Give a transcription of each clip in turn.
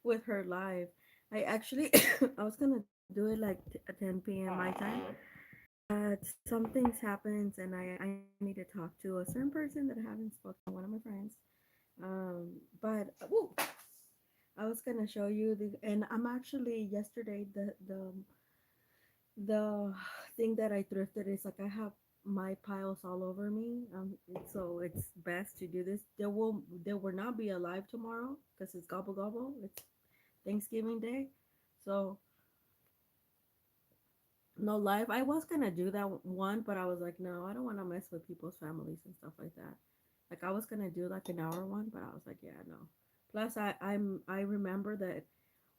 with her live. I actually I was gonna do it like at 10 p.m. my time. Some things happens and I need to talk to a certain person that I haven't spoken to, one of my friends. But woo, I was gonna show you the, and I'm actually yesterday the thing that I thrifted is like I have my piles all over me. So it's best to do this. There will not be a live tomorrow because it's gobble gobble. It's Thanksgiving Day, so no live. I was gonna do that one, but I was like, no, I don't want to mess with people's families and stuff like that. Like I was gonna do like an hour one, but I was like, yeah, no. Plus, I remember that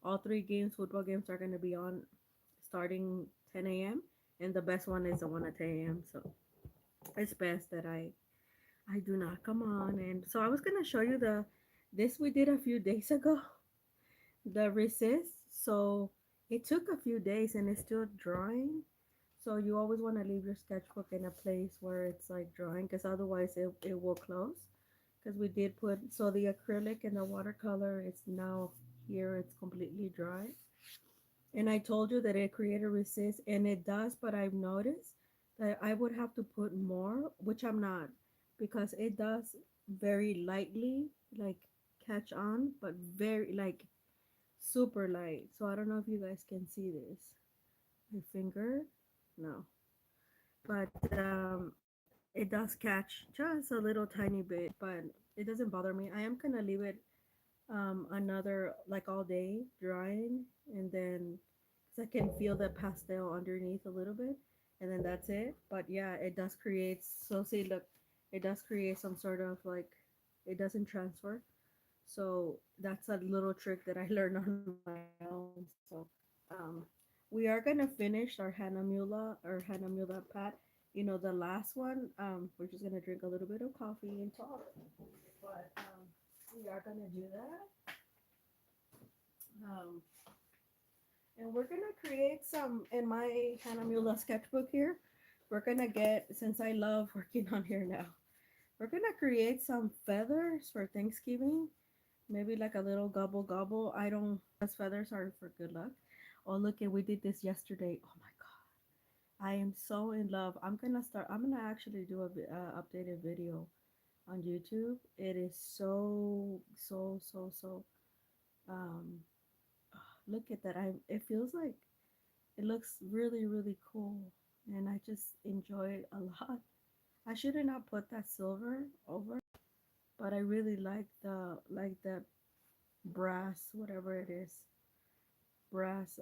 all three games, football games, are gonna be on starting 10 a.m. and the best one is the one at 10 a.m. So it's best that I do not come on. And so I was gonna show you the this we did a few days ago, the resist. So it took a few days and it's still drying. So you always want to leave your sketchbook in a place where it's like drying, because otherwise it will close. Because we did put, so the acrylic and the watercolor, it's now here, it's completely dry. And I told you that it created resist, and it does, but I've noticed that I would have to put more, which I'm not, because it does very lightly, like catch on, but very like super light. So I don't know if you guys can see this. My finger, no, but it does catch just a little tiny bit, but it doesn't bother me. I am gonna leave it another like all day drying, and then because I can feel the pastel underneath a little bit, and then that's it. But yeah, it does create, so see, look, it does create some sort of like, it doesn't transfer. So that's a little trick that I learned on my own. So um we are gonna finish our hanamula pat. The last one, we're just gonna drink a little bit of coffee and talk. But we are gonna do that. Um, and we're gonna create some in my Hanamula sketchbook here. We're gonna get, since I love working on here now, we're gonna create some feathers for Thanksgiving. Maybe like a little gobble gobble. I don't, as feathers are for good luck. Oh, look, and we did this yesterday. Oh my god, I am so in love. I'm gonna actually do a updated video on YouTube. It is so um look at that. It feels like it looks really really cool, and I just enjoy it a lot. I should have not put that silver over, but I really like the brass, whatever it is, brass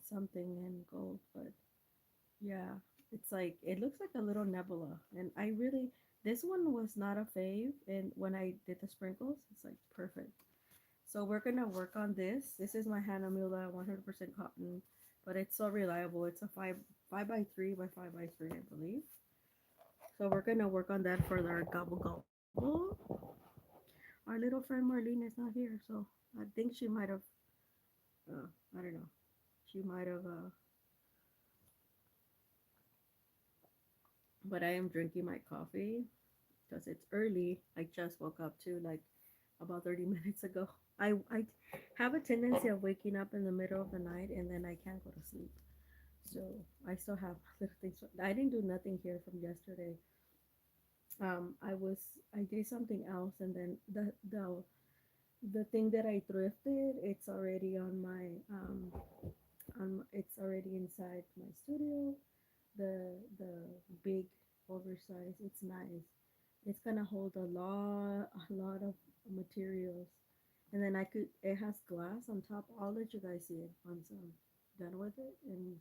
something in gold. But yeah, it's like it looks like a little nebula, and I really, this one was not a fave, and when I did the sprinkles, it's like perfect. So we're gonna work on this. This is my Hannah Mula 100% cotton, but it's so reliable. It's a five by three by 5 by 3, I believe. So we're gonna work on that for our gobble gobble. Our little friend Marlene is not here, so I think she might have. I don't know. She might have. But I am drinking my coffee because it's early. I just woke up too, like about 30 minutes ago. I have a tendency of waking up in the middle of the night and then I can't go to sleep. So I still have little things. I didn't do nothing here from yesterday. I did something else, and then the thing that I thrifted, it's already it's already inside my studio. The big oversized. It's nice. It's gonna hold a lot of materials, and then it has glass on top. I'll let you guys see it once I'm done with it, and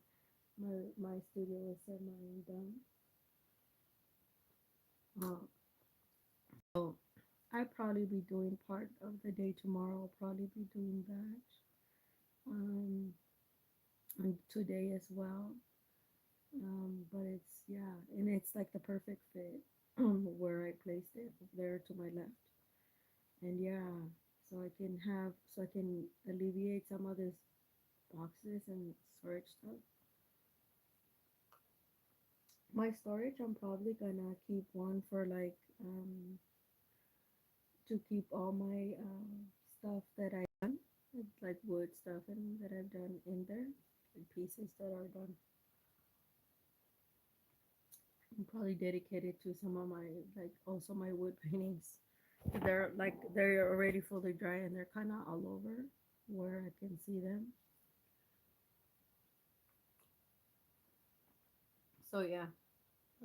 my studio is semi done. Uh, so I'll probably be doing part of the day tomorrow. I'll probably be doing that and today as well. But it's, yeah, and it's like the perfect fit where I placed it there to my left. And yeah, so I can alleviate some of these boxes and storage stuff. My storage, I'm probably gonna keep one for like to keep all my stuff that I done, wood stuff and that I've done in there, like pieces that are done. I'm probably dedicated to some of my like also my wood paintings. They're already fully dry and they're kind of all over where I can see them. So yeah,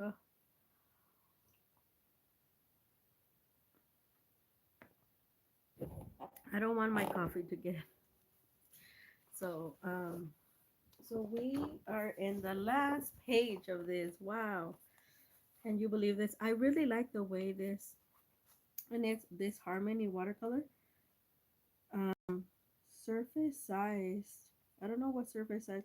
Ugh, I don't want my coffee to get so so we are in the last page of this. Wow, can you believe this? I really like the way this and it's this harmony watercolor surface size. I don't know what surface size.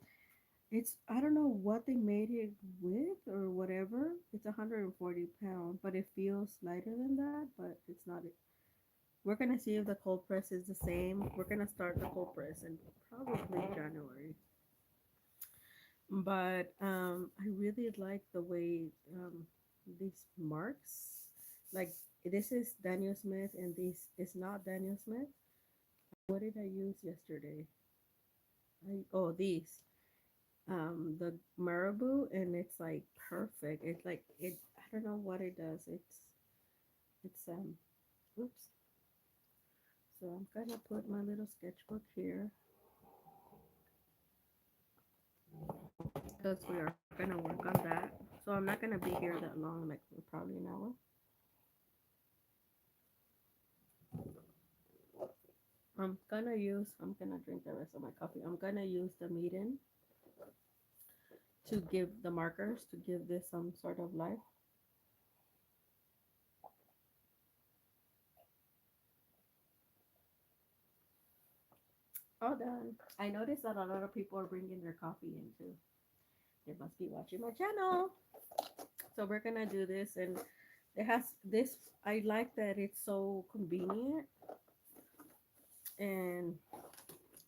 It's I don't know what they made it with or whatever. It's 140 pounds, but it feels lighter than that. But it's not. We're gonna see if the cold press is the same. We're gonna start the cold press in probably January. But I really like the way these marks. Like this is Daniel Smith, and this is not Daniel Smith. What did I use yesterday? These the marabou, and it's like perfect. It's like it. I don't know what it does. It's oops. So I'm gonna put my little sketchbook here because we are gonna work on that. So I'm not gonna be here that long, like probably an hour. I'm gonna drink the rest of my coffee. I'm gonna use the medium to give the markers to give this some sort of life. All done. I noticed that a lot of people are bringing their coffee in too. They must be watching my channel. So we're gonna do this, and it has this. I like that it's so convenient, and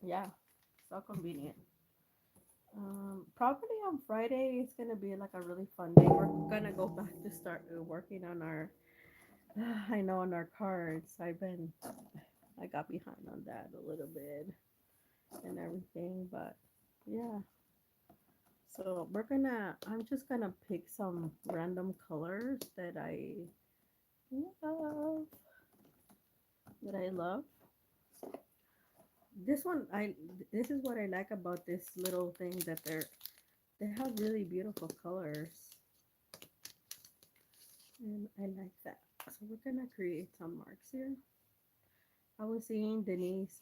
yeah, so convenient. Probably on Friday it's gonna be like a really fun day. We're gonna go back to start working on our. I know on our cards. I got behind on that a little bit and everything, but yeah. So I'm just gonna pick some random colors love, that I love. This one, this is what I like about this little thing that they have really beautiful colors, and I like that. So we're gonna create some marks here. I was seeing Denise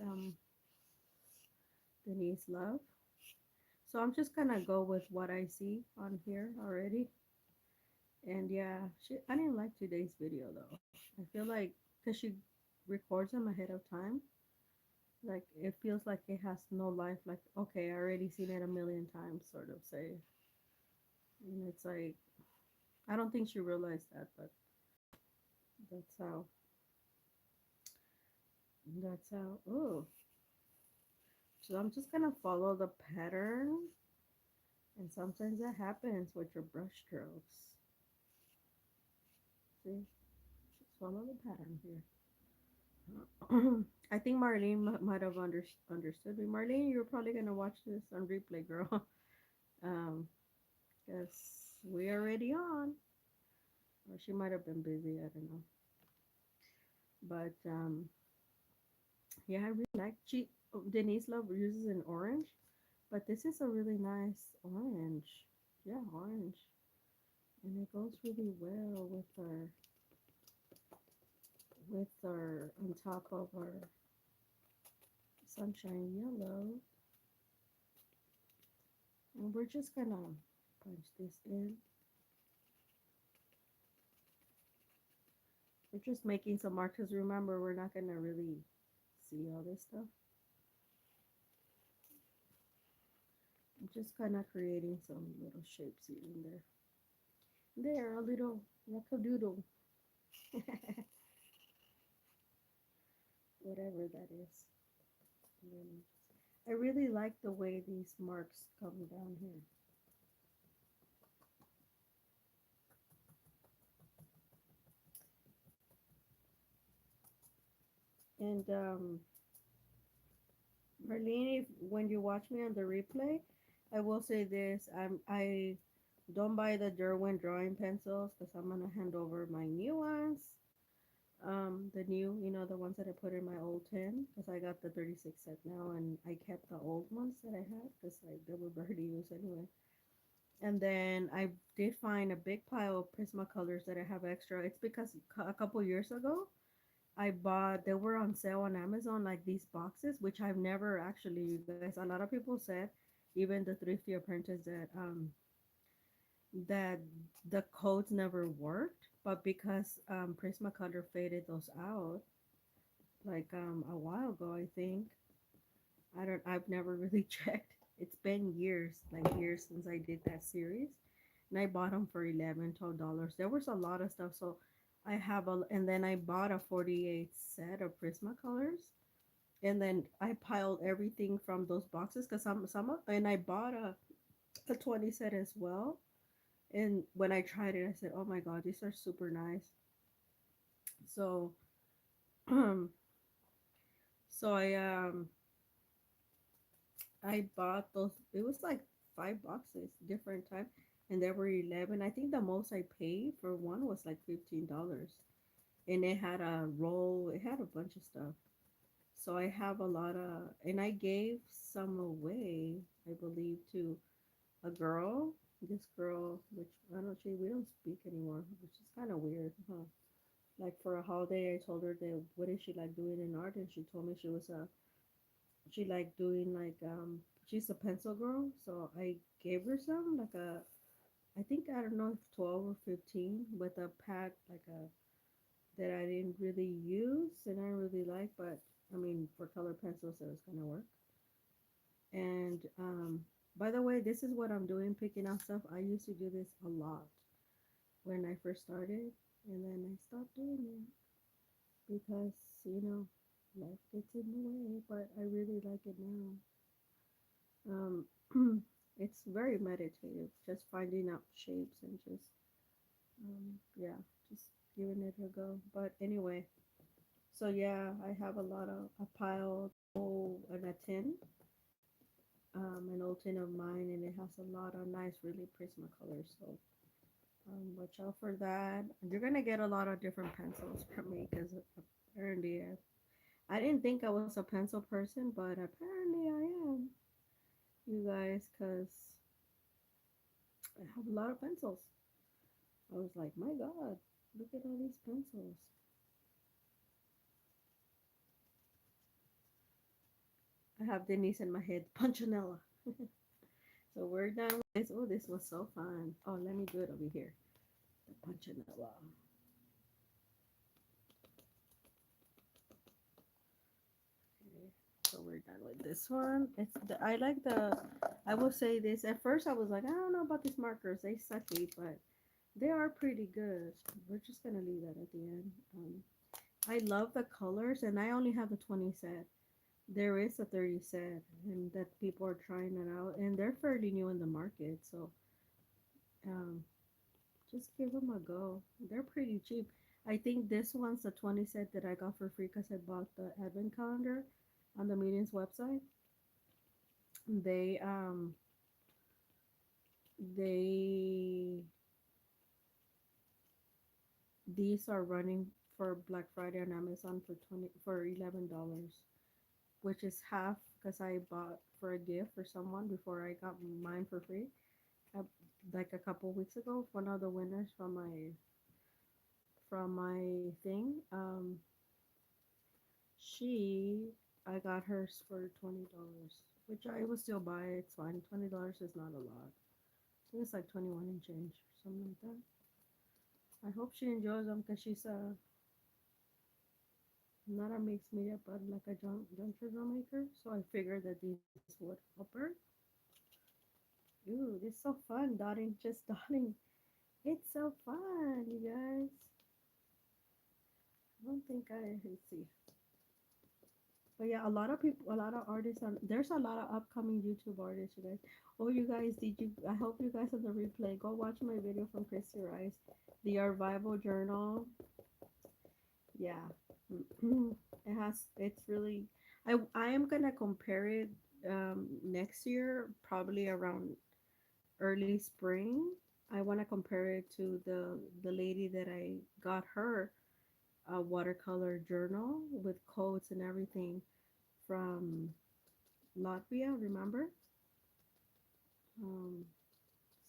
Love. So I'm just gonna go with what I see on here already. And yeah, I didn't like today's video though. I feel like because she records them ahead of time, like it feels like it has no life. Like okay, I already seen it a million times, sort of say. And it's like I don't think she realized that, but that's how that's how. Oh, so I'm just gonna follow the pattern, and sometimes that happens with your brush strokes. See, just follow the pattern here. I think Marlene might have understood me. Marlene, you're probably gonna watch this on replay, girl. um, because we already on, or she might have been busy. I don't know. But yeah, I really like Denise Love uses an orange, but this is a really nice orange. Yeah, orange, and it goes really well our on top of our sunshine yellow. And we're just gonna punch this in. We're just making some marks because remember, we're not gonna really see all this stuff. I'm just kind of creating some little shapes here and there. There, a little rockadoodle, whatever that is. And then I really like the way these marks come down here. And Marlene, if, when you watch me on the replay, I will say this: I don't buy the Derwin drawing pencils because I'm gonna hand over my new ones. The new, the ones that I put in my old tin, because I got the 36 set now, and I kept the old ones that I had because they were barely used anyway. And then I did find a big pile of Prismacolors that I have extra. It's because a couple years ago I bought, they were on sale on Amazon, like these boxes, which I've never actually, you guys. A lot of people said, even the thrifty apprentice, that the codes never worked, but because Prismacolor faded those out like a while ago, I think. I've never really checked. It's been years, like years since I did that series, and I bought them for 11, $12. There was a lot of stuff, so I have a, and then I bought a 48 set of Prismacolors, and then I piled everything from those boxes because and I bought a 20 set as well. And when I tried it, I said, "Oh my god, these are super nice." So, um, so I bought those. It was like 5 boxes, different type, and there were 11. I think the most I paid for one was like $15, and it had a roll. It had a bunch of stuff. So I have a lot of, and I gave some away. I believe to a girl. This girl, which I don't, we don't speak anymore, which is kind of weird, huh? Like for a holiday, I told her that what is she like doing in art, and she told me she liked doing like she's a pencil girl, so I gave her some like a, I think I don't know if 12 or 15 with a pack like a that I didn't really use and I really like, but I mean for color pencils it was gonna work. And by the way, this is what I'm doing, picking out stuff. I used to do this a lot when I first started, and then I stopped doing it because you know life gets in the way. But I really like it now. Um, it's very meditative, just finding out shapes and just, yeah, just giving it a go. But anyway, so yeah, I have a lot of a pile, oh, and a tin, an old tin of mine, and it has a lot of nice, really Prismacolors. So watch out for that. You're gonna get a lot of different pencils from me because apparently I didn't think I was a pencil person, but apparently I am. You guys, because I have a lot of pencils. I was like, my God, look at all these pencils. I have Denise in my head, Punchinella. So we're done with this. Oh, this was so fun. Oh, let me do it over here. The Punchinella. Okay. So we're done with this one. I like the, I will say this. At first I was like, I don't know about these markers. They sucky, but they are pretty good. We're just gonna leave that at the end. I love the colors, and I only have the 20 set. There is a 30 set, and that people are trying it out, and they're fairly new in the market. So um, just give them a go. They're pretty cheap. I think this one's a 20 set that I got for free because I bought the advent calendar on the Medium's website. They they these are running for Black Friday on Amazon for 11, which is half because I bought for a gift for someone before I got mine for free. Uh, like a couple weeks ago, one of the winners from my thing, she I got hers for $20, which I would still buy. It's fine. $20 is not a lot. I think it's like 21 and change or something like that. I hope she enjoys them because she's not a mixed media, but like a juncture drum maker. So I figured that these would help her. Ooh, this is so fun, dotting, just dotting. It's so fun, you guys. I don't think let's see. But yeah, a lot of people, a lot of artists, there's a lot of upcoming YouTube artists, you guys. Oh, you guys, I hope you guys on the replay, go watch my video from Christy Rice, the Archival Journal. Yeah. It's really, I am gonna compare it next year, probably around early spring. I want to compare it to the lady that I got her a watercolor journal with codes and everything from Latvia. Remember? Um,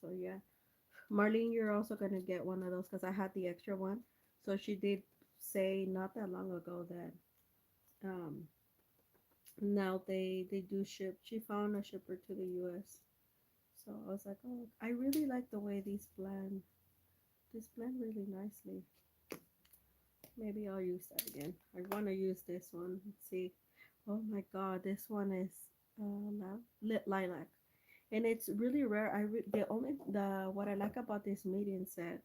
so yeah, Marlene, you're also gonna get one of those because I had the extra one. So she did say not that long ago that um now they do ship. She found a shipper to the U.S. So I was like, oh, I really like the way these blend. This blend really nicely. Maybe I'll use that again. I want to use this one. Let's see. Oh my God, this one is lit lilac, and it's really rare. The only the what I like about this medium set,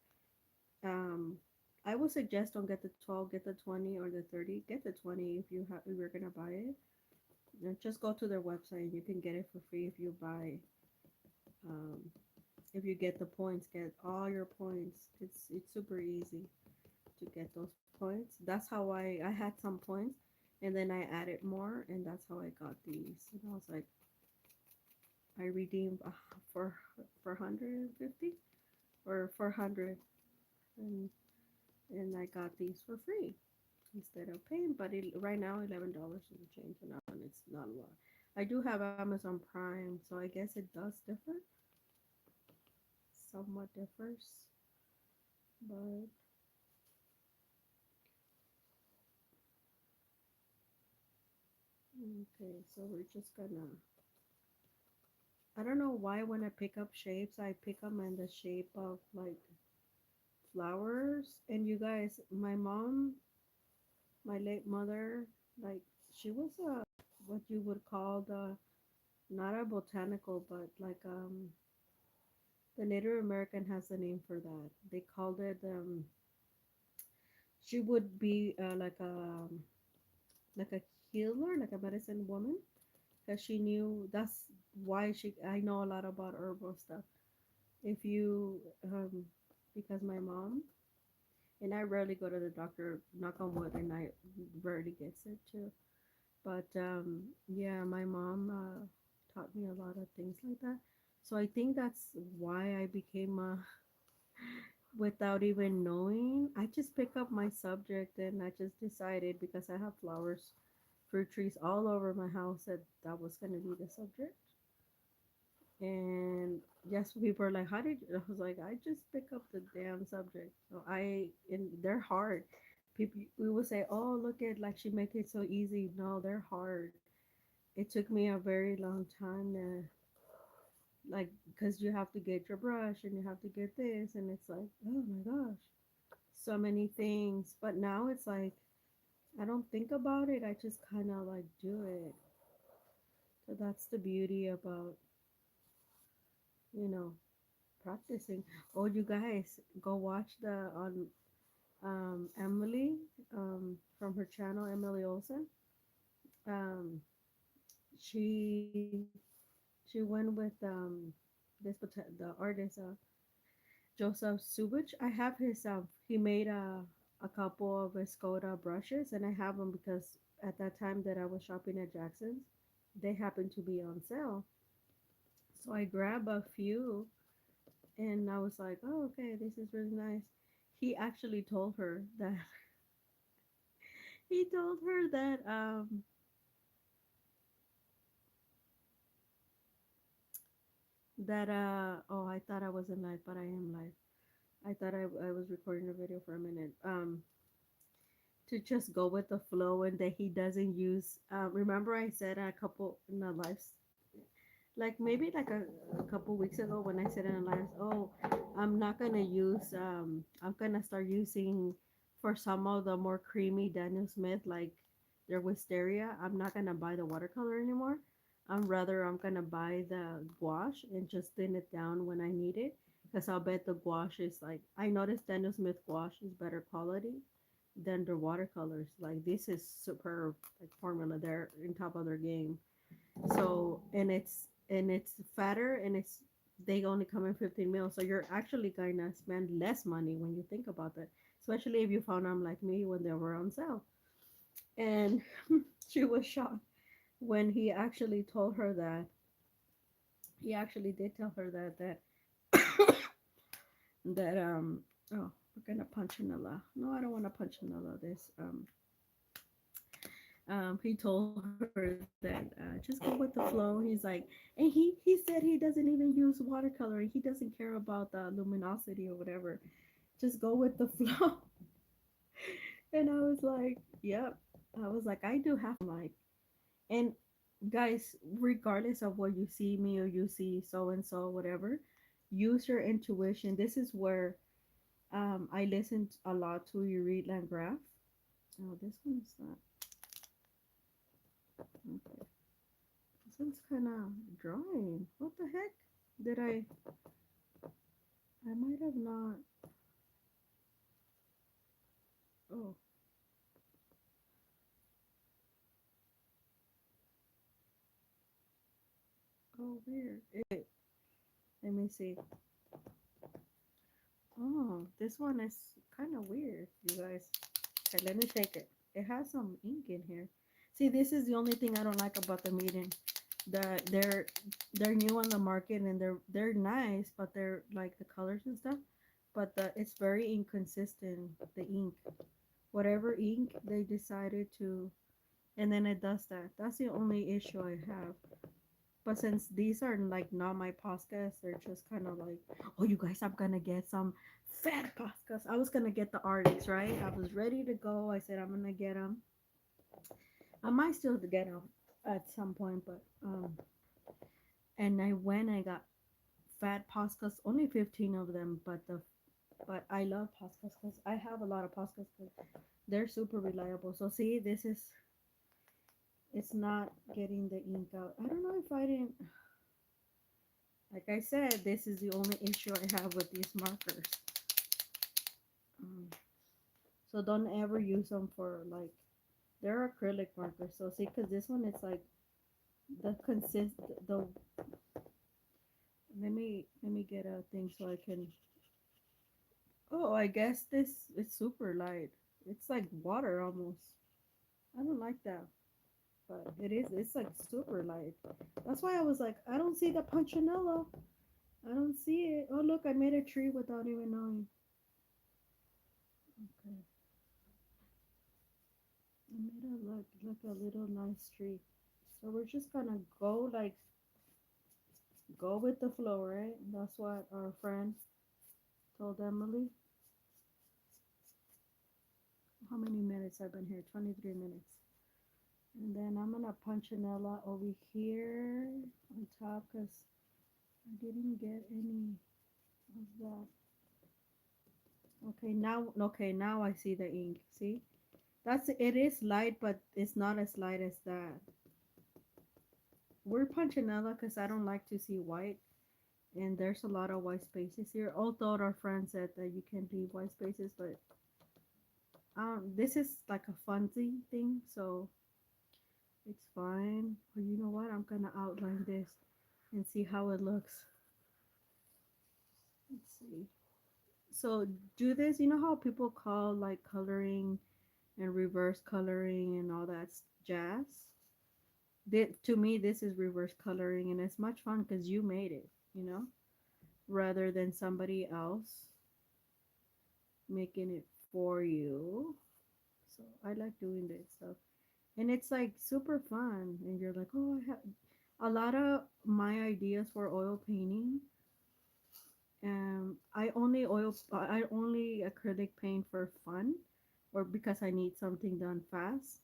um, I would suggest don't get the 12, get the 20 or the 30. Get the 20 if you're gonna buy it. Just go to their website. You can get it for free if you buy. Um, if you get the points, get all your points. It's super easy to get those points. That's how I had some points, and then I added more, and that's how I got these. And I was like, I redeemed for 150 or 400, and and I got these for free instead of paying. But right now, $11 and change, and it's not a lot. I do have Amazon Prime, so I guess it does differ, somewhat differs, but okay. So we're just gonna. I don't know why when I pick up shapes, I pick them in the shape of like flowers. And you guys, my mom, my late mother, like she was a what you would call the not a botanical, but like the Native American has a name for that. They called it she would be like a healer, like a medicine woman, because she knew that's why she. I know a lot about herbal stuff. If you because my mom and I rarely go to the doctor, knock on wood, and I rarely get sick too. But yeah, my mom taught me a lot of things like that. So I think that's why I became without even knowing. I just pick up my subject and I just decided because I have flowers, fruit trees all over my house that that was gonna be the subject. And yes, people are like, "How did you?" I was like, "I just pick up the damn subject." So and they're hard. People, we will say, "Oh, look at like she make it so easy." No, they're hard. It took me a very long time to like, because you have to get your brush and you have to get this, and it's like, oh my gosh, so many things. But now it's like I don't think about it. I just kind of like do it. So that's the beauty about you know practicing. Oh, you guys, go watch the on Emily from her channel, Emily Olsen. Um, she she went with the artist Joseph Subich. I have his he made a couple of Escoda brushes, and I have them because at that time that I was shopping at Jackson's, they happened to be on sale. So I grabbed a few and I was like, oh, okay, this is really nice. He actually told her that he told her that oh, I thought I wasn't live, but I am live. I thought I was recording a video for a minute. To just go with the flow and that he doesn't use remember I said a couple in the lives like maybe like a couple weeks ago when I said in the lives, oh, I'm not gonna use I'm gonna start using for some of the more creamy Daniel Smith like their wisteria. I'm not gonna buy the watercolor anymore. I'm gonna buy the gouache and just thin it down when I need it, because I'll bet the gouache is like, I noticed Daniel Smith gouache is better quality than their watercolors. Like this is superb, like formula. They're in top of their game. So and it's fatter and it's they only come in 15 mils. So you're actually gonna spend less money when you think about that. Especially if you found them like me when they were on sale. And she was shocked. when he actually told her that, he actually did tell her that oh, we're gonna punch Anilla. No, I don't want to punch Anilla. This he told her that just go with the flow. He's like, and he said he doesn't even use watercoloring. He doesn't care about the luminosity or whatever. Just go with the flow. And I was like, yep. I was like, I do have like, and guys, regardless of what you see me or you see so and so, whatever, use your intuition. This is where I listened a lot to you read Landgraf. Oh, this one's not okay. This one's kind of drawing. What the heck? Did I? I might have not. Oh, oh, weird. Let me see. Oh, this one is kind of weird, you guys. Okay, let me shake it. It has some ink in here. See, this is the only thing I don't like about the meeting. The they're new on the market and they're nice, but they're like the colors and stuff. But it's very inconsistent. The ink, whatever ink they decided to, and then it does that. That's the only issue I have. But since these are like not my pastas, they're just kind of like, oh, you guys, I'm gonna get some fat pastas. I was gonna get the Arctics, right? I was ready to go. I said I'm gonna get them. I might still get them at some point, but and I went. I got fat pastas, only 15 of them, but I love pastas because I have a lot of pastas because they're super reliable. So see, this is it's not getting the ink out. I don't know if I didn't. Like I said, this is the only issue I have with these markers. Um, so don't ever use them for like they're acrylic markers. So see, because this one it's like the consist the. Let me get a thing so I can. Oh, I guess this is super light. It's like water almost. I don't like that, but it is. It's like super light. That's why I was like, I don't see the punchinello. I don't see it. Oh look, I made a tree without even knowing. Okay, I made a like a little nice tree. So we're just gonna go with the flow, right? That's what our friend told Emily. How many minutes I've been here? 23 minutes. And then I'm gonna punchinella over here on top because I didn't get any of that. Okay, now I see the ink. See? It is light, but it's not as light as that. We're punchinella because I don't like to see white. And there's a lot of white spaces here. Although our friend said that you can leave white spaces, but this is like a funsy thing, so it's fine. But you know what? I'm gonna outline this and see how it looks. Let's see. So do this. You know how people call like coloring and reverse coloring and all that jazz? To me, this is reverse coloring, and it's much fun because you made it. You know, rather than somebody else making it for you. So I like doing this stuff, and it's like super fun. And you're like, oh, I have a lot of my ideas for oil painting. I only acrylic paint for fun, or because I need something done fast.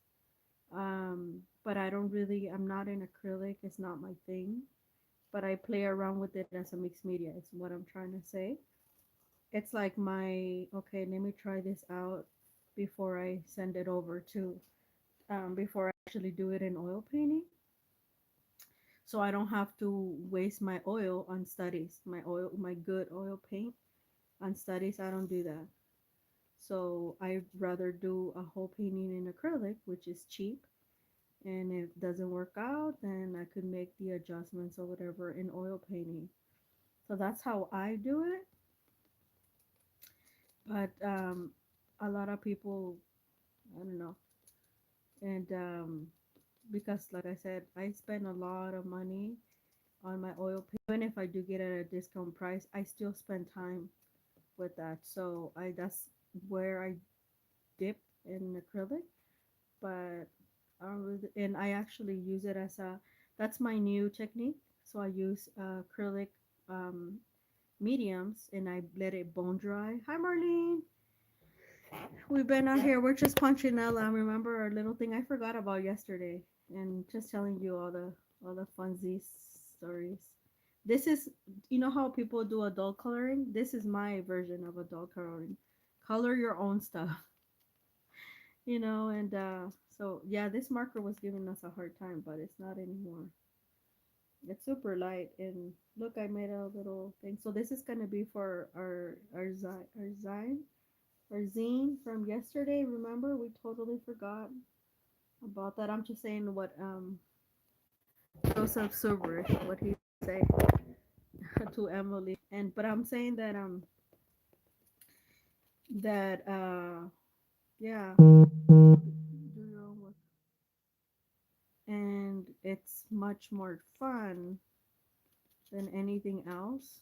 But I don't really. I'm not in acrylic. It's not my thing. But I play around with it as a mixed media. Is what I'm trying to say. It's like my okay. Let me try this out before I send it over to before I actually do it in oil painting. So I don't have to waste my oil on studies. My good oil paint on studies. I don't do that. So I'd rather do a whole painting in acrylic, which is cheap. And if it doesn't work out, then I could make the adjustments or whatever in oil painting. So that's how I do it. But a lot of people, I don't know. And because like I said, I spend a lot of money on my oil paint. Even if I do get it at a discount price, I still spend time with that. So I that's where I dip in acrylic, but I don't really, and I actually use it as a that's my new technique. So I use acrylic um, mediums and I let it bone dry. Hi Marlene, we've been out here. We're just punching out. Remember our little thing I forgot about yesterday, and just telling you all the funsies stories. This is, you know how people do adult coloring. This is my version of adult coloring. Color your own stuff, and so yeah, this marker was giving us a hard time, but it's not anymore. It's super light, and look, I made a little thing. So this is gonna be for our zine from yesterday. Remember, we totally forgot about that. I'm just saying what Joseph Silver, what he say to Emily, and but I'm saying that that yeah, do your own work, and it's much more fun than anything else.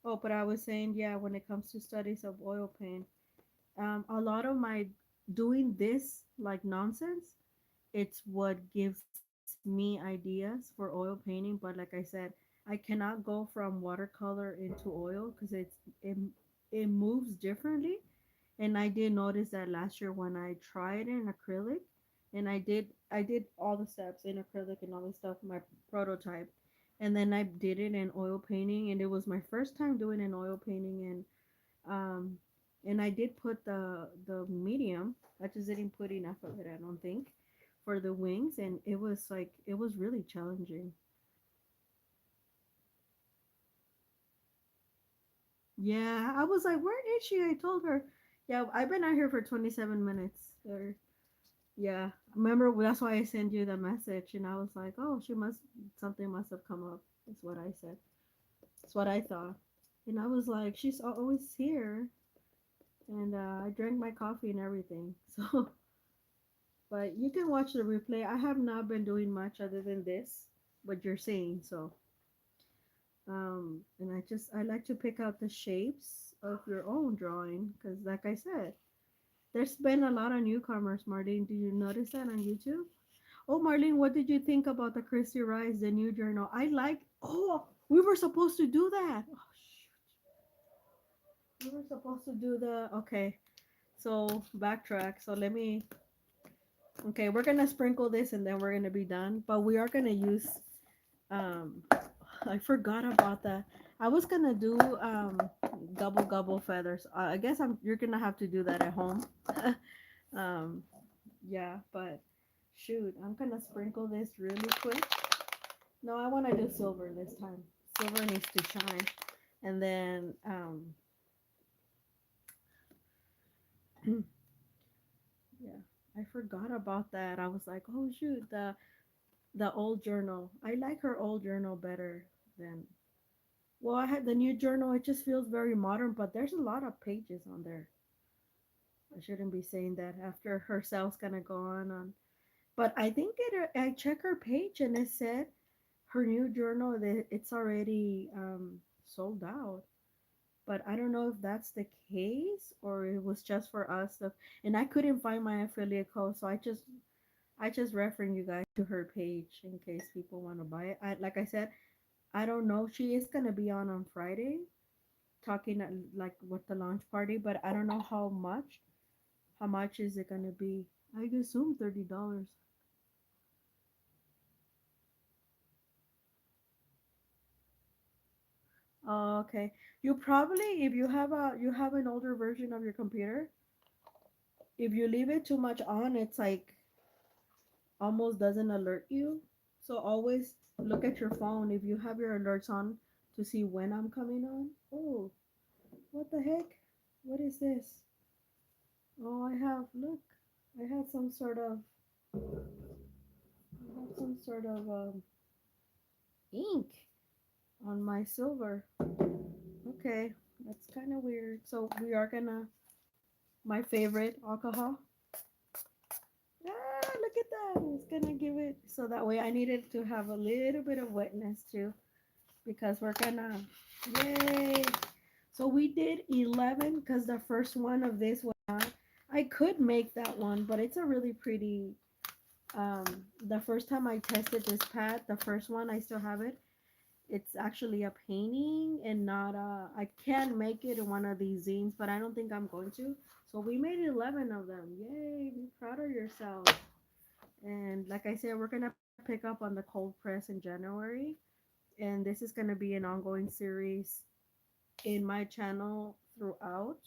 Oh, but I was saying, yeah, when it comes to studies of oil paint, a lot of my doing this like nonsense, it's what gives me ideas for oil painting. But like I said, I cannot go from watercolor into oil because it moves differently. And I did notice that last year when I tried in acrylic, and I did all the steps in acrylic and all this stuff, my prototype, and then I did it in oil painting, and it was my first time doing an oil painting, um, and I did put the medium. I just didn't put enough of it, I don't think, for the wings, and it was really challenging. Yeah, I was like, where is she? I told her. Yeah, I've been out here for 27 minutes. Or yeah, remember that's why I sent you the message, and I was like, oh, she must something must have come up. That's what I said. That's what I thought. And I was like, she's always here, and I drank my coffee and everything. So, but you can watch the replay. I have not been doing much other than this, what you're saying. So, and I like to pick out the shapes of your own drawing because, like I said, there's been a lot of newcomers. Marlene, did you notice that on YouTube? Oh, Marlene, what did you think about the Christy Rise, the new journal? I like. Oh, we were supposed to do that. Oh, shoot. We were supposed to do the. Okay, so backtrack. So let me. Okay, we're gonna sprinkle this and then we're gonna be done. But we are gonna use. Um, I forgot about that. I was gonna do gobble gobble feathers. I guess You're gonna have to do that at home. um, yeah, but shoot, I'm gonna sprinkle this really quick. No, I want to do silver this time. Silver needs to shine. And then, yeah, I forgot about that. I was like, oh shoot, the old journal. I like her old journal better than. Well, I had the new journal. It just feels very modern, but there's a lot of pages on there. I shouldn't be saying that after her sale's gonna go on. But I think I checked her page and it said her new journal that it's already sold out. But I don't know if that's the case or it was just for us. And I couldn't find my affiliate code, so I just referring you guys to her page in case people want to buy it. Like I said, I don't know. She is gonna be on Friday talking like with the launch party, but I don't know how much. How much is it gonna be? I assume $30. Oh, okay. You probably, if you have an older version of your computer, if you leave it too much on, it's like almost doesn't alert you. So always look at your phone if you have your alerts on to see when I'm coming on. Oh, what the heck? What is this? Oh, look, I had some sort of ink on my silver. Okay, that's kind of weird. So my favorite alcohol. Ah, look at that. It's gonna give it so that way I needed to have a little bit of wetness too because we're gonna yay. So we did 11 because the first one of this was not. I could make that one, but it's a really pretty. Um, the first time I tested this pad, the first one I still have it. It's actually a painting and not a. I can make it in one of these zines, but I don't think I'm going to. So we made 11 of them. Yay! Be proud of yourself. And like I said, we're gonna pick up on the cold press in January, and this is gonna be an ongoing series in my channel throughout.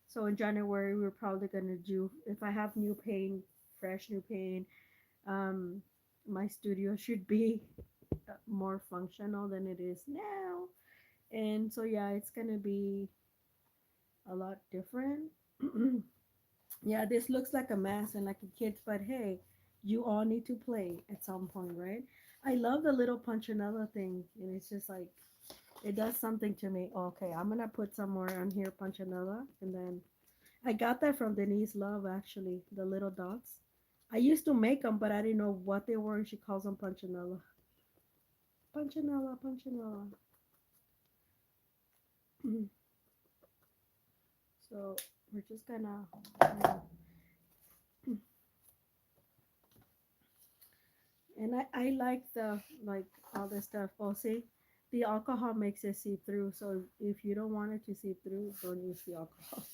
So in January, we're probably gonna do if I have new paint, fresh new paint. Um, my studio should be more functional than it is now, and so yeah, it's gonna be a lot different. Yeah, this looks like a mess and like a kid's, but hey, you all need to play at some point, right? I love the little punchinella thing, and it's just like it does something to me. Okay, I'm gonna put some more on here, punchinella, and then I got that from Denise Love actually, the little dots. I used to make them, but I didn't know what they were, and she calls them punchinella. Punchinella, punchinella. So we're just gonna, and I like the like all this stuff. Oh, see, the alcohol makes it see through. So if you don't want it to see through, don't use the alcohol.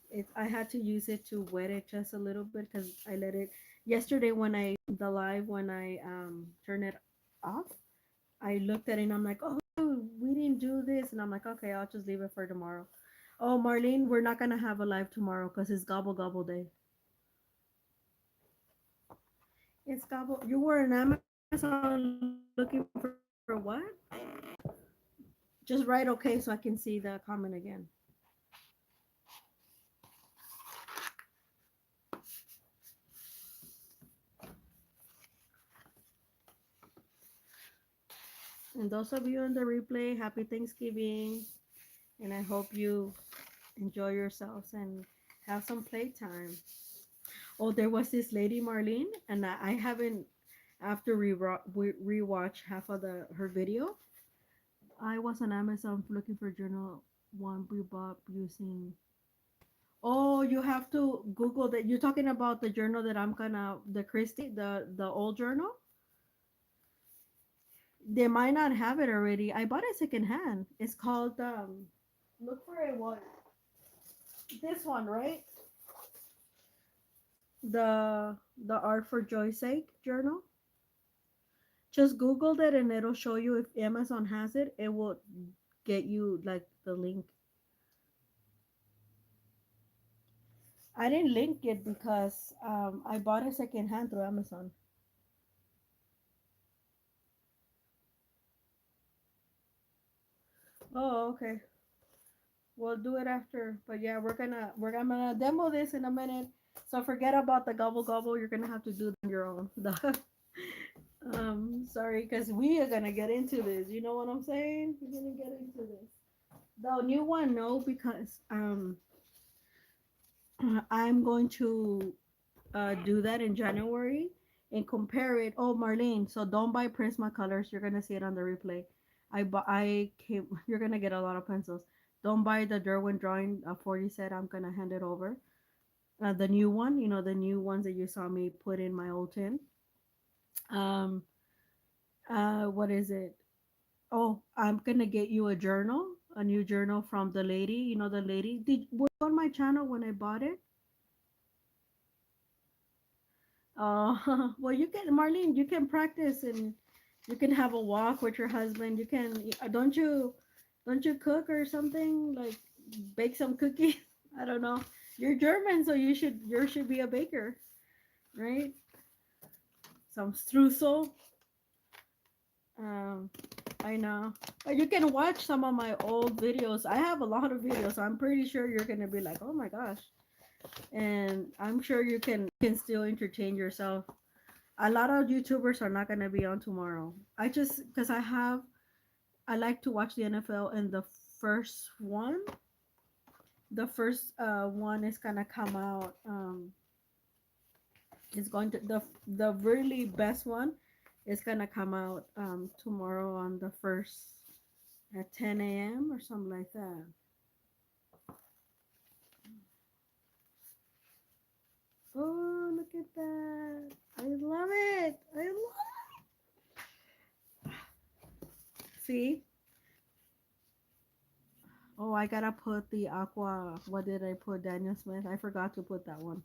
It I had to use it to wet it just a little bit because I let it yesterday when I the live when I turn it off. I looked at it and I'm like, oh, we didn't do this, and I'm like, okay, I'll just leave it for tomorrow. Oh, Marlene, we're not gonna have a live tomorrow because it's gobble gobble day. It's gobble. You were on Amazon looking for what? Just write okay so I can see the comment again. And those of you on the replay, happy Thanksgiving. And I hope you enjoy yourselves and have some playtime. Oh, there was this lady, Marlene, and I haven't, after rewatch half of her video, I was on Amazon looking for journal one we bought using. Oh, you have to Google that. You're talking about the journal that I'm gonna, the Christie, the old journal. They might not have it already. I bought it secondhand. It's called look for it. What this one, right? The Art for Joy's Sake journal. Just Google it and it'll show you if Amazon has it. It will get you like the link. I didn't link it because I bought it secondhand through Amazon. Oh, okay. We'll do it after. But yeah, we're gonna demo this in a minute. So forget about the gobble gobble. You're gonna have to do on your own. Sorry, because we are gonna get into this. You know what I'm saying? We're gonna get into this. The new one, no, because I'm going to do that in January and compare it. Oh, Marlene, so don't buy Prismacolors. You're gonna see it on the replay. I came. You're gonna get a lot of pencils. Don't buy the Derwin drawing 40 set. I'm gonna hand it over. The new one, the new ones that you saw me put in my old tin. Um, what is it? Oh, I'm gonna get you a journal, a new journal from the lady. You know the lady. Were you on my channel when I bought it? Well, you can, Marlene, you can practice and you can have a walk with your husband. You can, don't you cook or something like bake some cookies? I don't know. You're German, so you should be a baker, right? Some streusel. Um, I know. But you can watch some of my old videos. I have a lot of videos, so I'm pretty sure you're gonna be like, oh my gosh. And I'm sure you can still entertain yourself. A lot of YouTubers are not gonna be on tomorrow. I just because I like to watch the NFL, and the first one is gonna come out. It's going to the really best one is gonna come out tomorrow on the first at 10 a.m. or something like that. Oh, look at that! I love it. I love. See? Oh, I gotta put the aqua. What did I put? Daniel Smith. I forgot to put that one.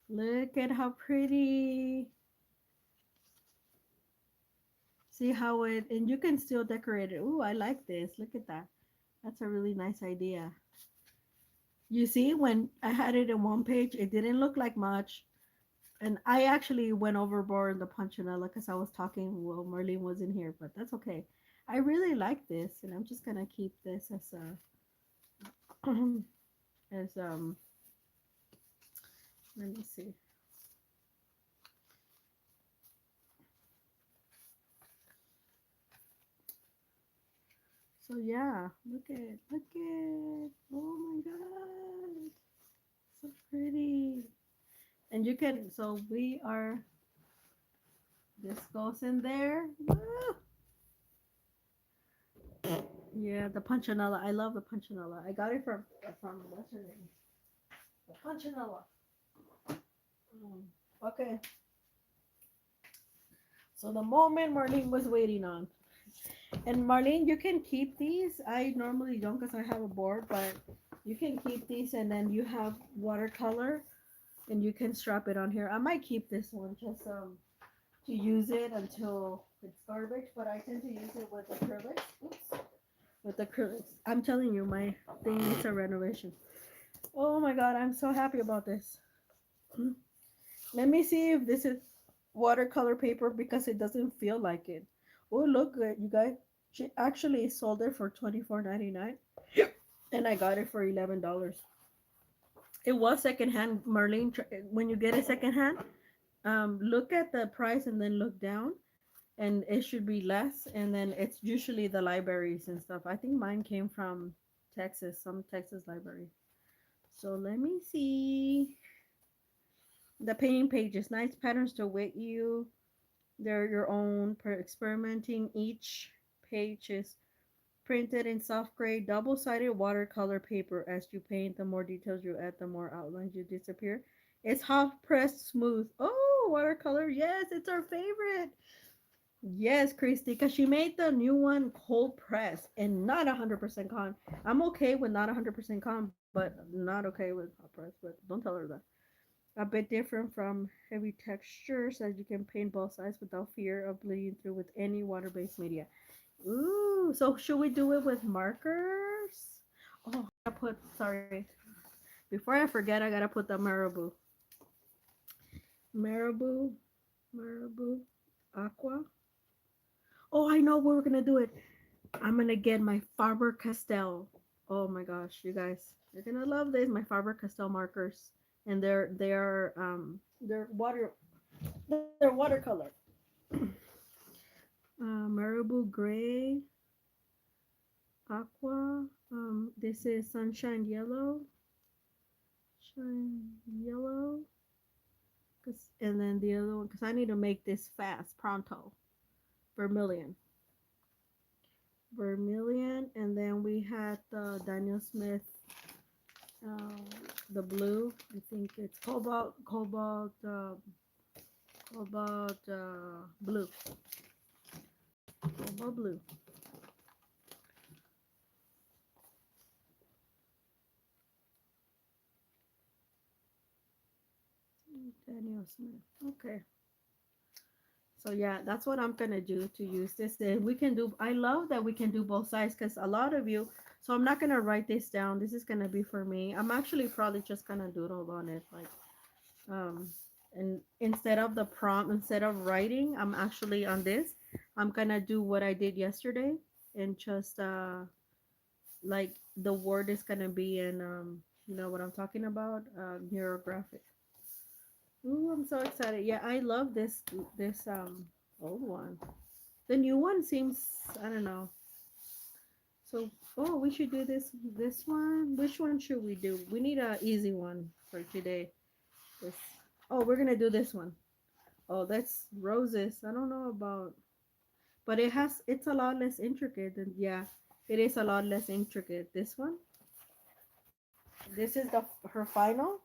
Look at how pretty. See how it, and you can still decorate it. Ooh, I like this. Look at that. That's a really nice idea. You see, when I had it in one page, it didn't look like much. And I actually went overboard in the punchinella because I was talking while Marlene was in here, but that's okay. I really like this, and I'm just gonna keep this as a as let me see. So yeah, look at, oh my god, so pretty. And you can, so we are, this goes in there. Woo! Yeah, the punchinella. I love the punchinella. I got it from what's her name? The punchinella. Okay, so the moment Marlene was waiting on. And Marlene, you can keep these. I normally don't because I have a board, but you can keep these and then you have watercolor and you can strap it on here. I might keep this one just to use it until it's garbage, but I tend to use it with acrylics. Oops. With acrylics. I'm telling you, my thing needs a renovation. Oh my god, I'm so happy about this. Let me see if this is watercolor paper because it doesn't feel like it. Oh, look good, you guys. She actually sold it for $24.99, and I got it for $11. It was secondhand, Marlene. When you get it secondhand, look at the price and then look down, and it should be less. And then it's usually the libraries and stuff. I think mine came from Texas, some Texas library. So let me see. The painting pages, nice patterns to await you. They're your own per experimenting. Each page is printed in soft gray, double-sided watercolor paper. As you paint, the more details you add, the more outlines you disappear. It's hot pressed smooth. Oh, watercolor. Yes, it's our favorite. Yes, Christy, because she made the new one cold press and not 100% con. I'm okay with not 100% con, but not okay with hot press. But don't tell her that. A bit different from heavy textures, as you can paint both sides without fear of bleeding through with any water-based media. Ooh, so should we do it with markers? Oh, I put, sorry. Before I forget, I gotta put the marabou. Marabou, marabou, aqua. Oh, I know where we're gonna do it. I'm gonna get my Faber Castell. Oh my gosh, you guys, you're gonna love this. My Faber Castell markers, and they're watercolor. Marabou gray, aqua. This is sunshine yellow, shine yellow. Cause, and then the other one, cause I need to make this fast, pronto. Vermilion, vermilion, and then we had the Daniel Smith, um, the blue. I think it's cobalt blue, cobalt blue. Daniel Smith. Okay. So yeah, that's what I'm gonna do to use this. And we can do. I love that we can do both sides because a lot of you. So I'm not gonna write this down. This is gonna be for me. I'm actually probably just gonna doodle on it, like um, and instead of the prompt, instead of writing, I'm actually on this. I'm gonna do what I did yesterday and just like the word is gonna be in you know what I'm talking about, neurographic. Ooh, I'm so excited. Yeah, I love this old one. The new one seems, I don't know. So, oh, we should do this one. Which one should we do? We need a easy one for today. This. Oh, we're gonna do this one. Oh, that's roses. I don't know about, but it's a lot less intricate than, yeah, it is a lot less intricate. This one, this is the her final.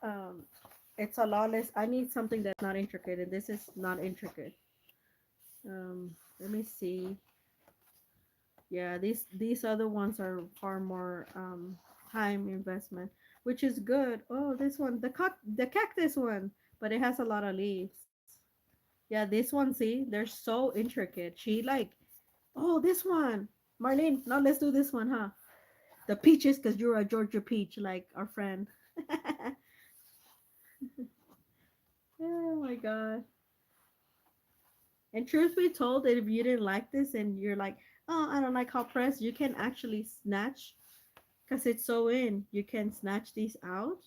Um, it's a lot less. I need something that's not intricate, and this is not intricate. Let me see. Yeah, these other ones are far more time investment, which is good. Oh, this one, the cactus one, but it has a lot of leaves. Yeah, this one, see, they're so intricate. She like, oh, this one, Marlene. Now let's do this one, huh? The peaches, cause you're a Georgia peach, like our friend. Oh my god. And truth be told, that if you didn't like this and you're like, oh, I don't like how pressed, you can actually snatch, because it's so in. You can snatch these out,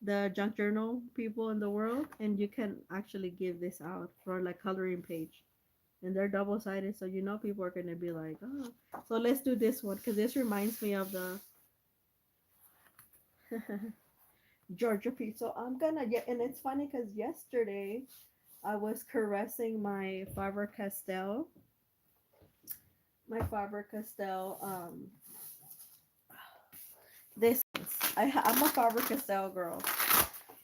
the junk journal people in the world, and you can actually give this out for like coloring page. And they're double sided, so you know people are gonna be like, oh. So let's do this one because this reminds me of the Georgia peach. So I'm gonna get, and it's funny because yesterday I was caressing my Faber Castell. This I'm a Faber Castell girl,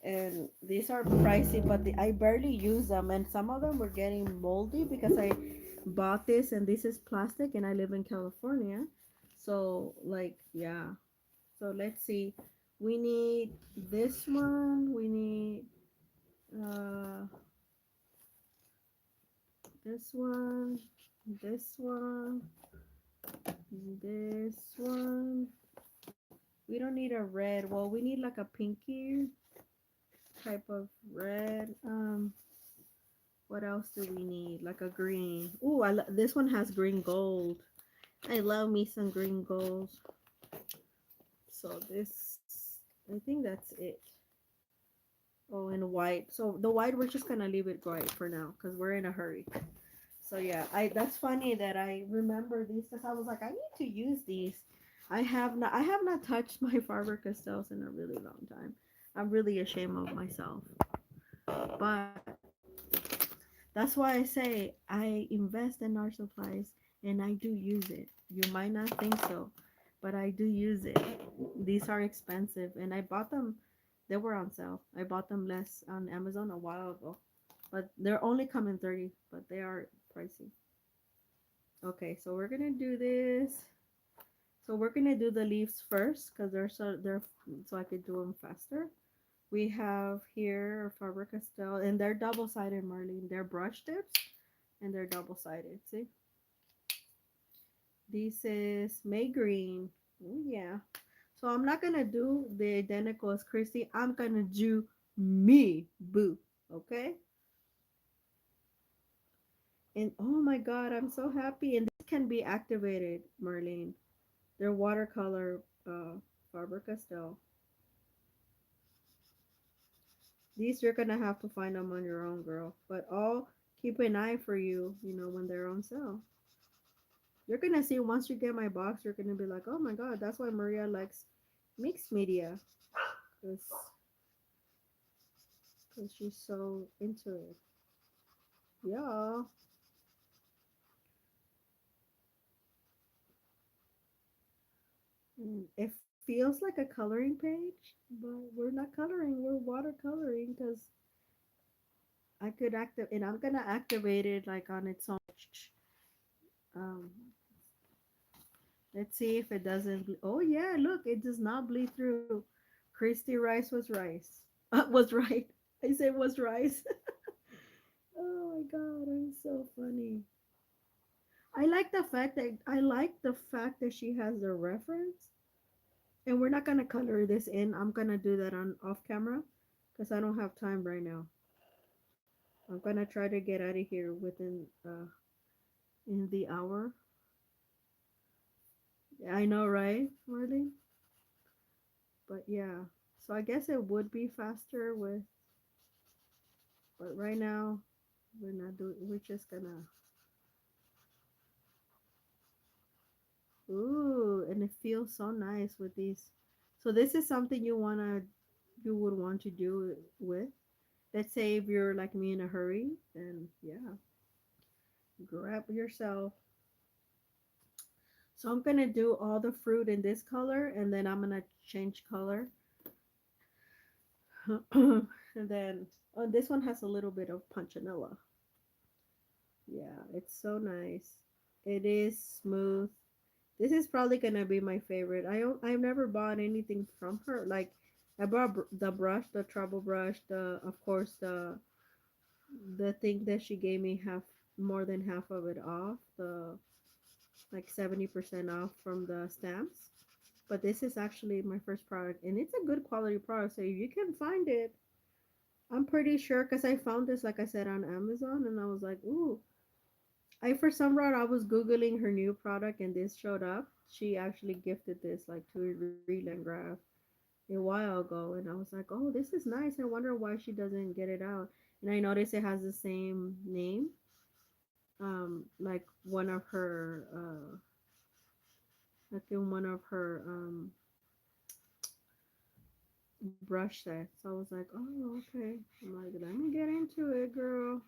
and these are pricey, but I barely use them, and some of them were getting moldy because I bought this, and this is plastic, and I live in California, so like yeah. So let's see. We need this one. We need uh this one, this one, this one. We don't need a red. Well, we need like a pinky type of red. What else do we need? Like a green. Ooh, this one has green gold. I love me some green gold. So this, I think that's it. Oh, and white. So the white, we're just gonna leave it white for now because we're in a hurry. So yeah, I that's funny that I remember these because I was like, I need to use these. I have not touched my Faber Castells in a really long time. I'm really ashamed of myself. But that's why I say I invest in art supplies and I do use it. You might not think so, but I do use it. These are expensive and I bought them, they were on sale. I bought them less on Amazon a while ago. But they're only come in 30, but they are pricey. Okay, so we're gonna do this. So we're gonna do the leaves first because they're so I could do them faster. We have here Faber Castell, and they're double sided, Marlene. They're brush tips, and they're double sided. See, this is May Green. Oh yeah. So I'm not gonna do the identical as Christy. I'm gonna do me, boo. Okay. And oh my God, I'm so happy. And this can be activated, Marlene. They're watercolor Faber Castell. These you're gonna have to find them on your own, girl. But I'll keep an eye for you, when they're on sale. You're gonna see once you get my box, you're gonna be like, oh my god, that's why Maria likes mixed media. Because she's so into it. Yeah. It feels like a coloring page, but we're not coloring, we're watercoloring because I could active and I'm gonna activate it like on its own. Um, let's see if it doesn't. Oh yeah, look, it does not bleed through. Christy Rice was rice. Was right. I said was rice. Oh my god, I'm so funny. I like the fact that she has the reference, and we're not gonna color this in. I'm gonna do that on off camera, cause I don't have time right now. I'm gonna try to get out of here within in the hour. I know, right, Marlene? But yeah, so I guess it would be faster with, but right now we're not doing. We're just gonna. Ooh, and it feels so nice with these. So this is something you wanna you would want to do it with. Let's say if you're like me in a hurry, then yeah, grab yourself. So I'm gonna do all the fruit in this color, and then I'm gonna change color. And then this one has a little bit of punchinella. Yeah, it's so nice. It is smooth. This is probably gonna be my favorite. I've never bought anything from her. Like I bought the brush, the trouble brush, the of course the thing that she gave me half more than half of it off, the like 70% off from the stamps. But this is actually my first product, and it's a good quality product. So if you can find it, I'm pretty sure because I found this, like I said, on Amazon, and I was like, ooh. I for some reason I was googling her new product, and this showed up. She actually gifted this like to Reland a while ago, and I was like, oh, this is nice. I wonder why she doesn't get it out. And I noticed it has the same name, like one of her, like in one of her brush sets. So I was like, oh, okay. I'm like, let me get into it, girl.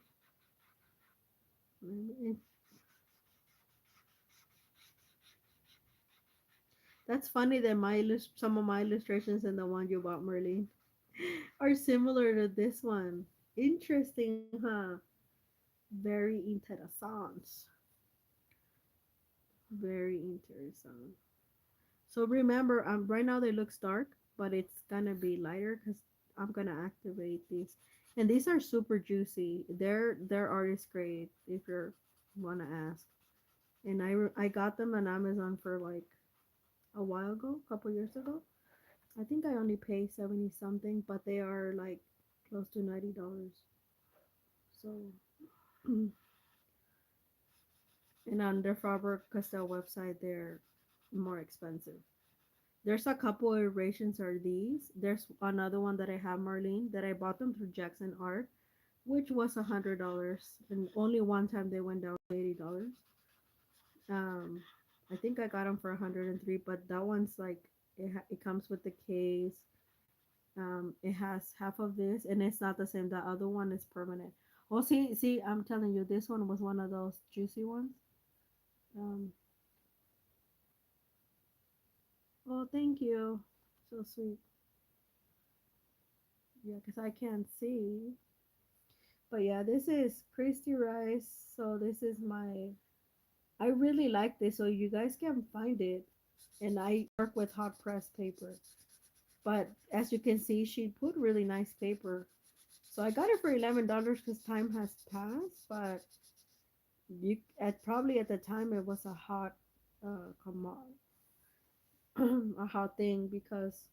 That's funny that some of my illustrations and the one you bought, Merlin, are similar to this one. Interesting, huh? Very interessant. Very interesting. So remember, right now they look dark, but it's gonna be lighter because I'm gonna activate these, and these are super juicy. They're artist grade if you wanna ask. And I got them on Amazon for like a while ago, a couple years ago. I think I only pay 70 something, but they are like close to $90. So, and on their Faber Castell website, they're more expensive. There's a couple iterations are these. There's another one that I have, Marlene, that I bought them through Jackson Art, which was $100, and only one time they went down to $80. Um, I think I got them for 103, but that one's like it comes with the case. It has half of this, and it's not the same. The other one is permanent. Well, see, I'm telling you, this one was one of those juicy ones. Um, oh, thank you, so sweet. Yeah, because I can't see. But yeah, this is Christy Rice. So this is my. I really like this, so you guys can find it. And I work with hot press paper. But as you can see, she put really nice paper. So I got it for $11 because time has passed. But you at probably at the time it was a hot, a hot thing because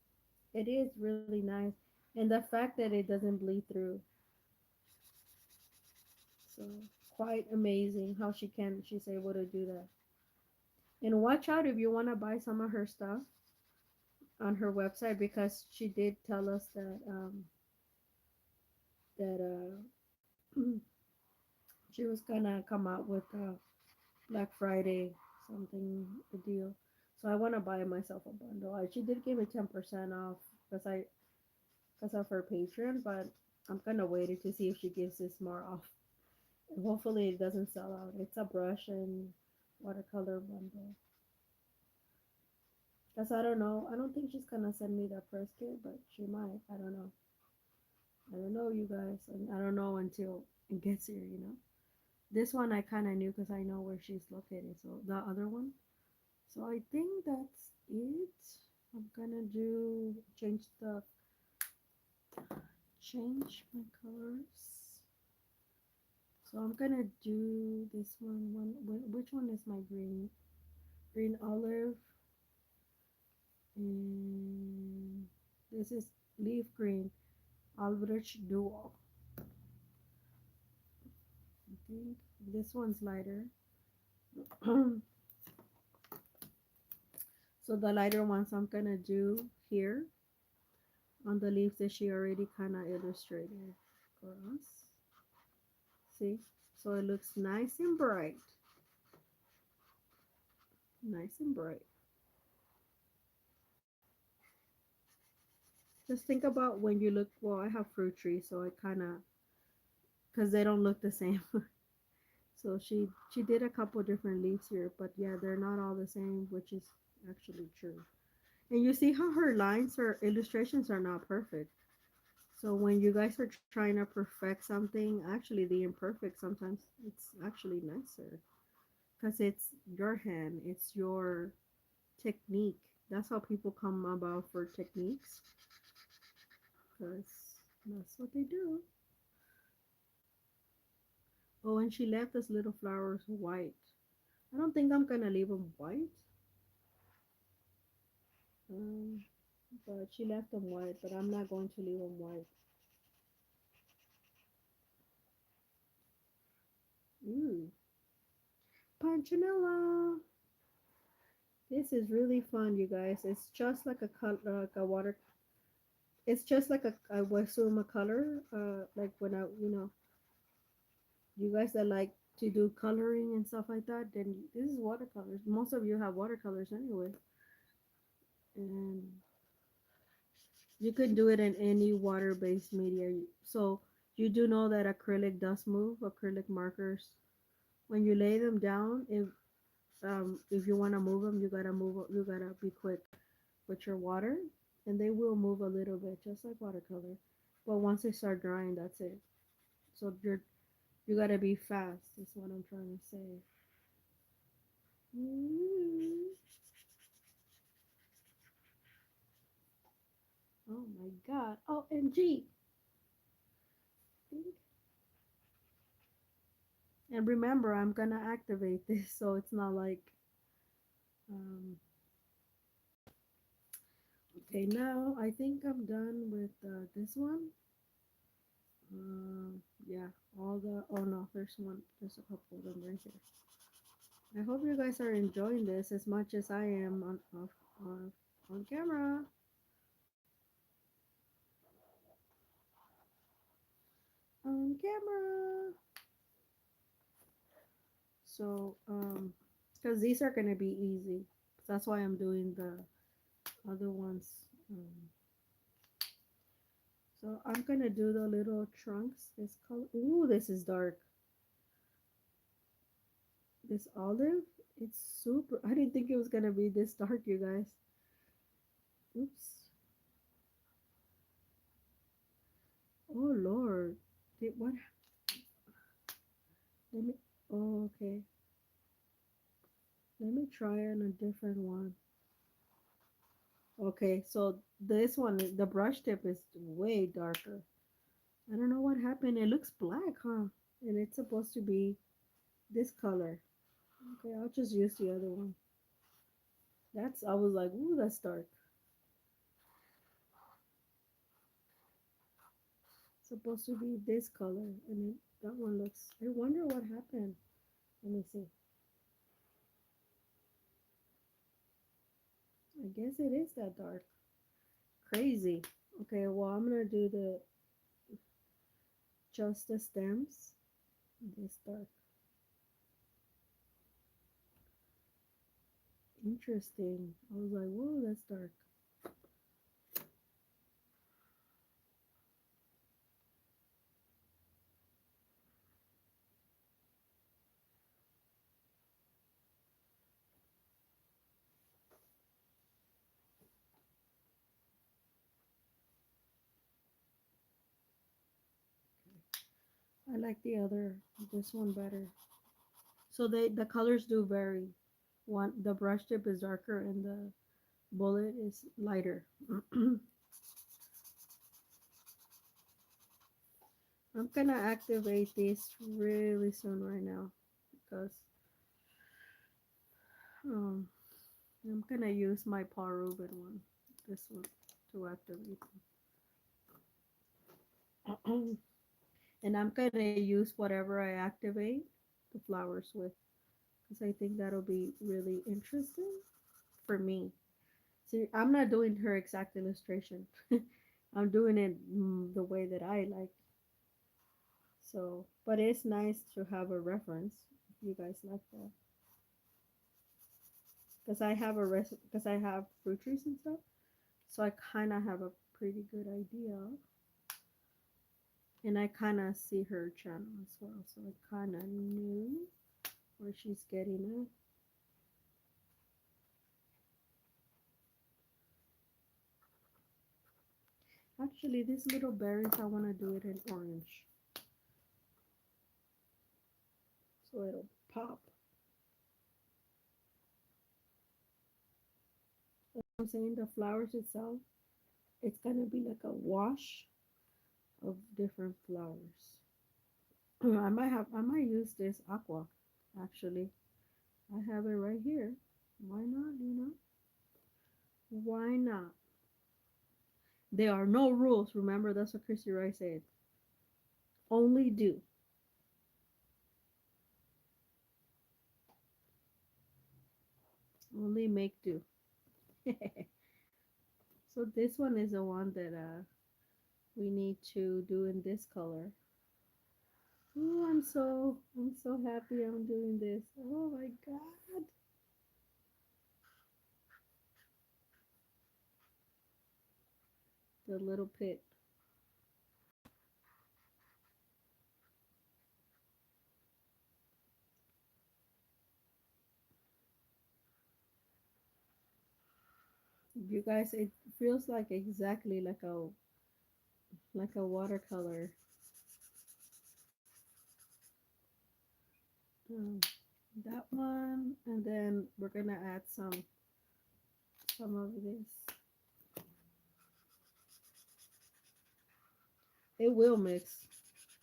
it is really nice, and the fact that it doesn't bleed through. So quite amazing how she's able to do that. And watch out if you want to buy some of her stuff on her website because she did tell us that that she was gonna come out with Black Friday something a deal. So I want to buy myself a bundle. She did give me 10% off because of her Patreon, but I'm gonna wait it to see if she gives this more off. And hopefully it doesn't sell out. It's a brush and watercolor bundle. Cause I don't know. I don't think she's gonna send me the press kit, but she might. I don't know. I don't know, you guys. And I don't know until it gets here. This one I kind of knew because I know where she's located. So the other one. So I think that's it. I'm gonna do change my colors. So I'm gonna do this one. Which one is my green? Green olive, and this is leaf green. Aldrich Duo. I think this one's lighter. So the lighter ones I'm gonna do here on the leaves that she already kind of illustrated for us. See? So it looks nice and bright. Nice and bright. Just think about when you look. Well, I have fruit trees, so I kind of because they don't look the same. So she did a couple different leaves here, but yeah, they're not all the same, which is actually true. And you see how her lines or illustrations are not perfect. So when you guys are trying to perfect something, actually the imperfect sometimes it's actually nicer because it's your hand, it's your technique. That's how people come about for techniques because that's what they do. Oh, and she left us little flowers white. I don't think I'm gonna leave them white. Um, but she left them white, but I'm not going to leave them white. Ooh, Punchinella. This is really fun, you guys. It's just like a like a water. It's just like a I would assume a color. Like when you guys that like to do coloring and stuff like that, then this is watercolors. Most of you have watercolors anyway, and you can do it in any water-based media. So you do know that acrylic does move. Acrylic markers, when you lay them down, if you want to move them, you gotta move. You gotta be quick with your water, and they will move a little bit, just like watercolor. But once they start drying, that's it. So you gotta be fast. Is what I'm trying to say. Mm. Oh my God! OMG! And remember, I'm gonna activate this, so it's not like. Um, okay, now I think I'm done with this one. Yeah, all the. Oh no, there's one. There's a couple of them right here. I hope you guys are enjoying this as much as I am on, on camera. On camera. So, because these are gonna be easy. That's why I'm doing the other ones. Um, so I'm gonna do the little trunks. This color. Ooh, this is dark. This olive. It's super. I didn't think it was gonna be this dark, you guys. Oops. Oh Lord. Did what? Let me. Oh, okay. Let me try on a different one. Okay, so this one, the brush tip is way darker. I don't know what happened. It looks black, huh? And it's supposed to be this color. Okay, I'll just use the other one. I was like, ooh, that's dark. It's supposed to be this color. And that one looks, I wonder what happened. Let me see. I guess it is that dark. Crazy. Okay, well, I'm gonna do just the stems. This dark. Interesting. I was like, whoa, that's dark. I like this one better. So the colors do vary. One the brush tip is darker and the bullet is lighter. I'm gonna activate this really soon right now because um I'm gonna use my Paul Rubin one, this one, to activate them. And I'm gonna use whatever I activate the flowers with because I think that'll be really interesting for me. See, I'm not doing her exact illustration. I'm doing it the way that I like. So, but it's nice to have a reference if you guys like that. Because I have fruit trees and stuff. So I kind of have a pretty good idea. And I kind of see her channel as well, so I kind of knew where she's getting at. Actually, these little berries, I want to do it in orange, so it'll pop. I'm saying the flowers itself, it's gonna be like a wash of different flowers. I might use this aqua, actually. I have it right here. Why not, you know? Why not? There are no rules. Remember, that's what Chrissy Rice said. Only do. Only make do. So this one is the one that we need to do in this color. Oh, I'm so happy I'm doing this. Oh my god. The little pit. You guys, it feels like exactly like a watercolor. Um, that one, and then we're gonna add some of this. It will mix.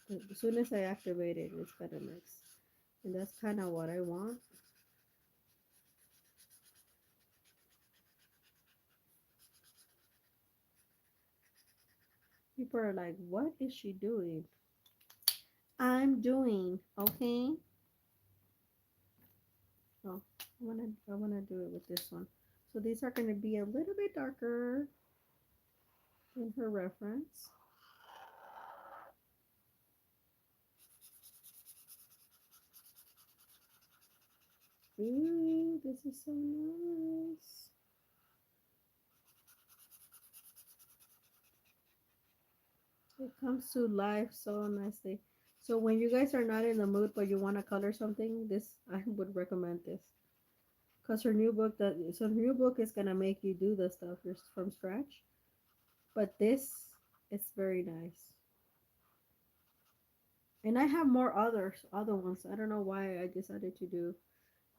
As soon as I activate it, it's gonna mix. And that's kind of what I want. People are like, what is she doing? I'm doing, okay? Oh, I wanna do it with this one. So these are gonna be a little bit darker than her reference. Ooh, this is so nice. It comes to life so nicely. So when you guys are not in the mood but you want to color something, this I would recommend this. Cause her new book her new book is gonna make you do the stuff from scratch. But this is very nice. And I have more other ones. I don't know why I decided to do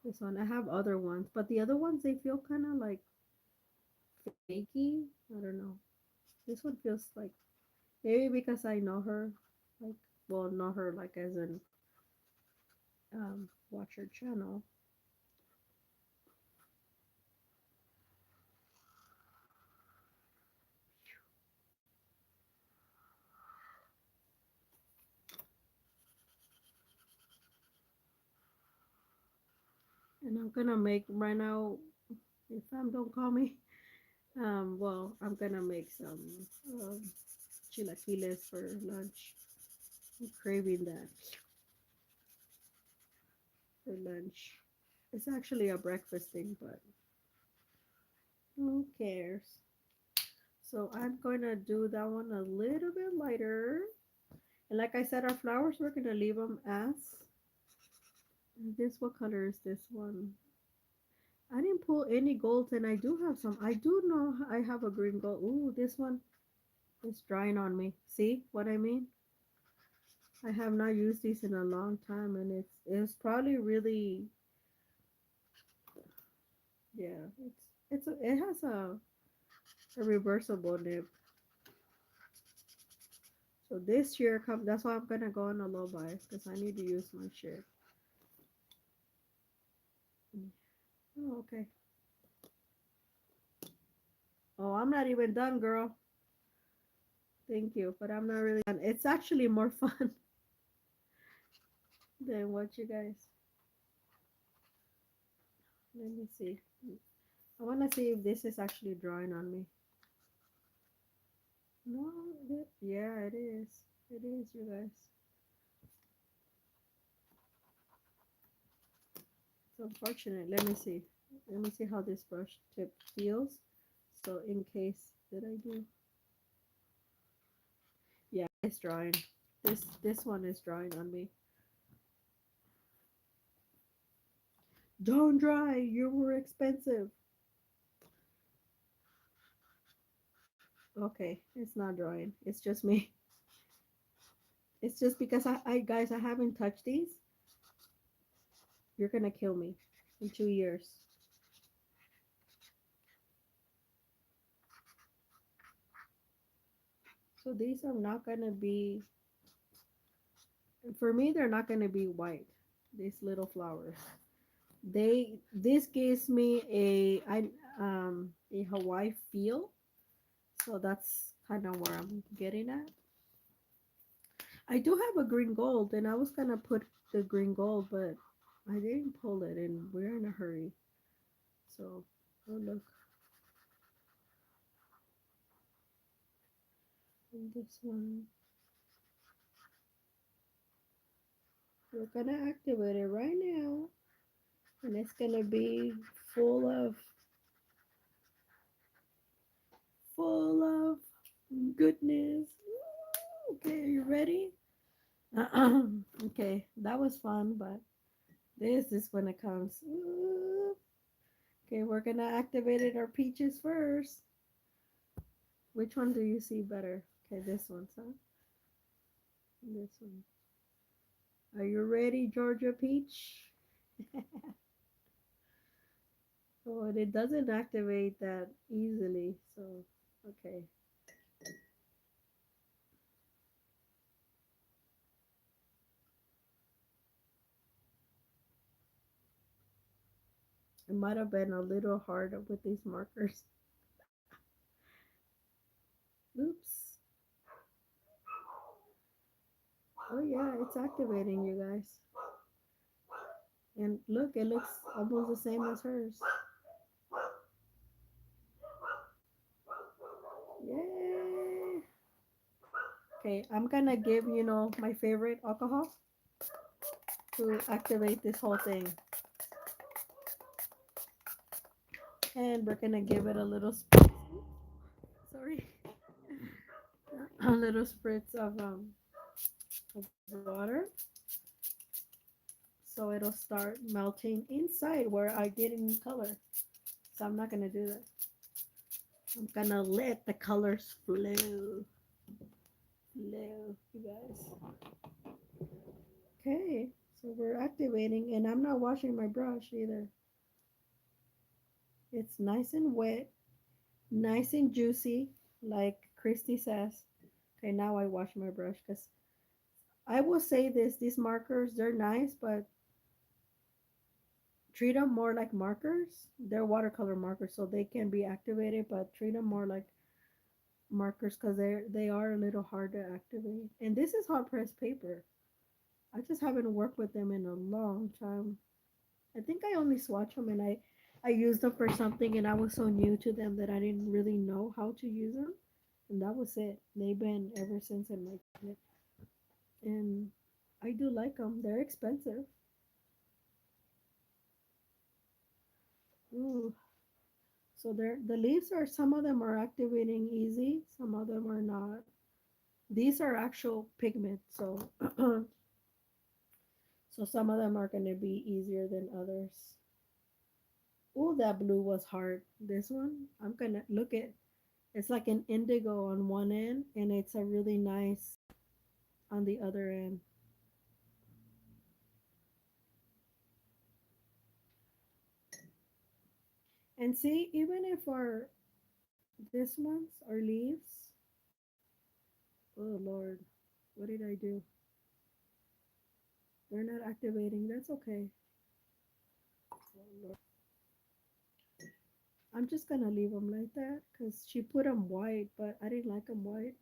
this one. I have other ones, but the other ones they feel kind of like fakey. I don't know. This one feels like maybe because I know her, like well, know her like as an watch her channel. And I'm gonna make right now. If Sam don't call me, well, I'm gonna make some um, chilaquiles for lunch. I'm craving that for lunch. It's actually a breakfast thing, but who cares? So I'm gonna do that one a little bit lighter. And like I said, our flowers, we're gonna leave them as this. What color is this one? I didn't pull any golds, and I do have some. I do know I have a green gold. Ooh, this one is drying on me. See what I mean? I have not used these in a long time, and it's probably really yeah. It has a reversible nib. So this year come. That's why I'm gonna go on a low buy because I need to use my share. Oh, okay. Oh, I'm not even done, girl. Thank you, but I'm not really done. It's actually more fun than what you guys. Let me see. I want to see if this is actually drawing on me. No, yeah, it is. It is, you guys. It's unfortunate. Let me see. Let me see how this brush tip feels. So in case that I do. It's drawing. This one is drawing on me. Don't dry. You're more expensive. Okay, it's not drawing. It's just me. It's just because I guys, I haven't touched these. You're gonna kill me in 2 years. So these are not gonna be, for me. They're not gonna be white. These little flowers. This gives me a Hawaii feel. So that's kind of where I'm getting at. I do have a green gold, and I was gonna put the green gold, but I didn't pull it, and we're in a hurry. So, oh look, and this one. We're gonna activate it right now, and it's gonna be full of full of goodness. Okay, are you ready? Okay, that was fun, but this is when it comes. Okay, we're gonna activate it our peaches first. Which one do you see better? Okay, this one, son. This one. Are you ready, Georgia Peach? Oh, and it doesn't activate that easily. So, okay. It might have been a little hard with these markers. Oops. Oh, yeah, it's activating, you guys. And look, it looks almost the same as hers. Yay! Okay, I'm gonna give, my favorite alcohol to activate this whole thing. And we're gonna give it a little sorry, a little spritz of water, so it'll start melting inside where I didn't color. So I'm not gonna do that. I'm gonna let the colors flow, you guys. Okay, so we're activating, and I'm not washing my brush either. It's nice and wet, nice and juicy, like Christy says. Okay, now I wash my brush because I will say this: these markers, they're nice, but treat them more like markers. They're watercolor markers, so they can be activated, but treat them more like markers because they are a little hard to activate. And this is hot pressed paper. I just haven't worked with them in a long time. I think I only swatch them, and I used them for something, and I was so new to them that I didn't really know how to use them, and that was it. They've been ever since in my kit, and I do like them. They're expensive. Ooh. So the leaves are, some of them are activating easy, some of them are not. These are actual pigment, so so some of them are going to be easier than others. Oh, that blue was hard. This one, I'm gonna look at. It's like an indigo on one end, and it's a really nice on the other end. And see, even if our this ones are leaves, oh Lord, what did I do? They're not activating. That's okay. Oh Lord. I'm just gonna leave them like that because she put them white, but I didn't like them white.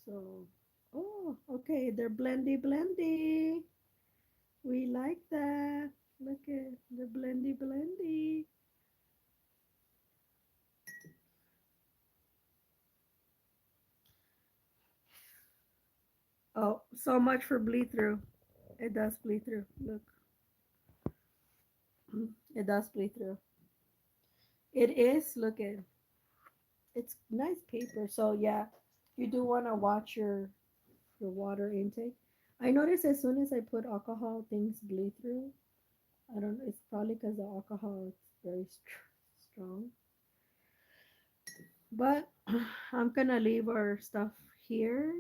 So, oh, okay, they're blendy blendy. We like that. Look at the blendy blendy. Oh, so much for bleed through. It does bleed through. Look, it does bleed through. It is. Look at it's nice paper. So yeah, You do want to watch your water intake. I notice as soon as I put alcohol, things bleed through. I don't. It's probably because the alcohol is very strong. But I'm gonna leave our stuff here,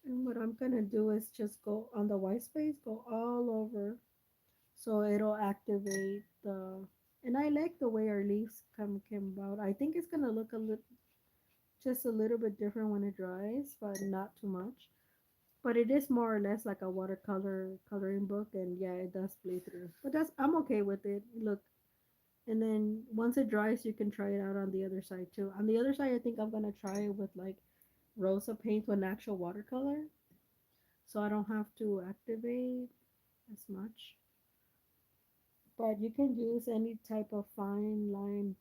and what I'm gonna do is just go on the white space, go all over, so it'll activate the. And I like the way our leaves come came about. I think it's gonna look a little, just a little bit different when it dries, but not too much. But it is more or less like a watercolor coloring book, and yeah, it does bleed through. But that's I'm okay with it. Look, and then once it dries, you can try it out on the other side too. On the other side, I think I'm gonna try it with like Rosa paint with an actual watercolor, so I don't have to activate as much. But you can use any type of fine line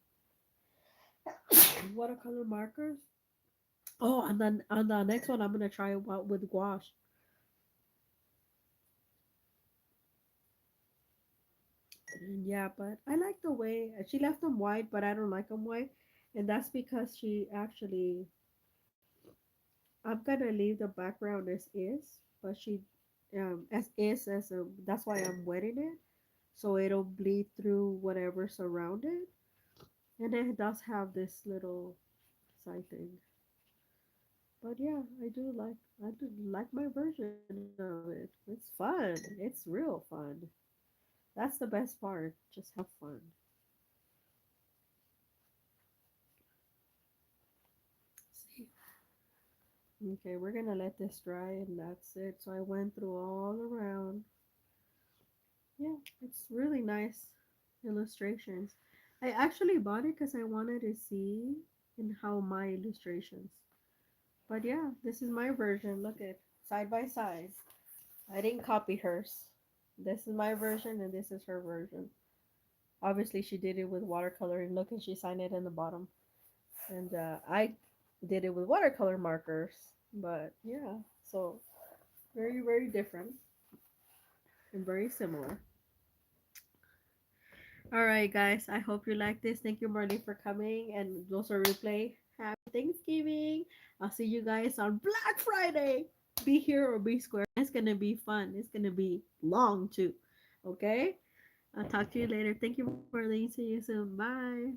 watercolor markers. Oh, and then on the next one, I'm gonna try it out with gouache. And yeah, but I like the way she left them white, but I don't like them white, and that's because she actually. I'm gonna leave the background as is, but she, as is as a. That's why I'm wetting it, so it'll bleed through whatever's around it, and then it does have this little side thing. But yeah, I do like my version of it. It's fun. It's real fun. That's the best part. Just have fun. See. Okay, we're gonna let this dry and that's it. So I went through all around. Yeah, it's really nice illustrations. I actually bought it because I wanted to see in how my illustrations. But yeah, this is my version. Look at side by side. I didn't copy hers. This is my version and this is her version. Obviously, she did it with watercolor and look, and she signed it in the bottom. And I did it with watercolor markers. But yeah, so very, very different and very similar. All right, guys. I hope you like this. Thank you, Marley, for coming. And those are replay. Happy Thanksgiving. I'll see you guys on Black Friday. Be here or be square. It's going to be fun. It's going to be long, too. Okay? I'll talk to you later. Thank you, Marlene. See you soon. Bye.